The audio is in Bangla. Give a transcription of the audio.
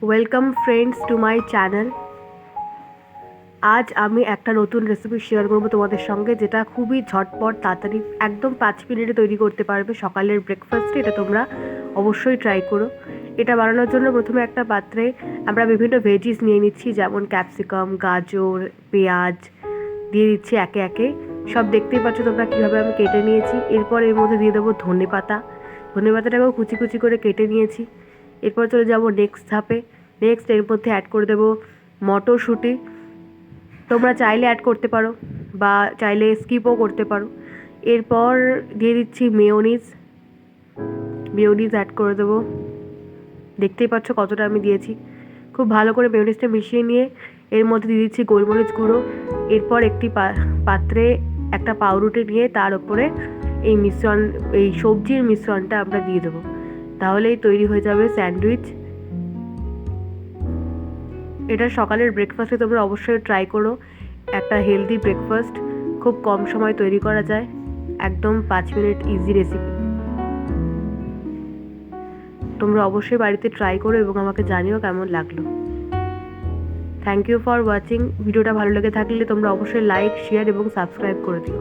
Welcome friends to my channel. আজ আমি একটা নতুন রেসিপি শেয়ার করবো তোমাদের সঙ্গে, যেটা খুবই ঝটপট তাড়াতাড়ি একদম 5 মিনিটে তৈরি করতে পারবে সকালের ব্রেকফাস্টে। এটা তোমরা অবশ্যই ট্রাই করো। এটা বানানোর জন্য প্রথমে একটা পাত্রে আমরা বিভিন্ন ভেজিস নিয়ে নিচ্ছি, যেমন ক্যাপসিকাম, গাজর, পেঁয়াজ দিয়ে দিচ্ছি একে একে। সব দেখতেই পাচ্ছ তোমরা কীভাবে আমি কেটে নিয়েছি। এরপর এর মধ্যে দিয়ে দেবো ধনে পাতাটাকেও কুচি কুচি করে কেটে নিয়েছি। এরপর চলে যাবো নেক্সট ধাপে। এর মধ্যে অ্যাড করে দেবো মটরশুঁটি। তোমরা চাইলে অ্যাড করতে পারো বা চাইলে স্কিপও করতে পারো। এরপর দিয়ে দিচ্ছি মেয়োনিজ অ্যাড করে দেবো। দেখতেই পাচ্ছ কতটা আমি দিয়েছি। খুব ভালো করে মেয়োনিজটা মিশিয়ে নিয়ে এর মধ্যে দিয়ে দিচ্ছি গোলমরিচ গুঁড়ো। এরপর একটি পাত্রে একটা পাউরুটি নিয়ে তার উপরে এই সবজির মিশ্রণটা আমরা দিয়ে দেবো। তাহলেই তৈরি হয়ে যাবে স্যান্ডউইচ। এটা সকালের ব্রেকফাস্টে তোমরা অবশ্যই ট্রাই করো। একটা হেলদি ব্রেকফাস্ট খুব কম সময় তৈরি করা যায়, একদম 5 মিনিট ইজি রেসিপি। তোমরা অবশ্যই বাড়িতে ট্রাই করো এবং আমাকে জানিও কেমন লাগলো। Thank you for watching. ভিডিওটা ভালো লেগে থাকলে তোমরা অবশ্যই লাইক, শেয়ার এবং সাবস্ক্রাইব করে দিও।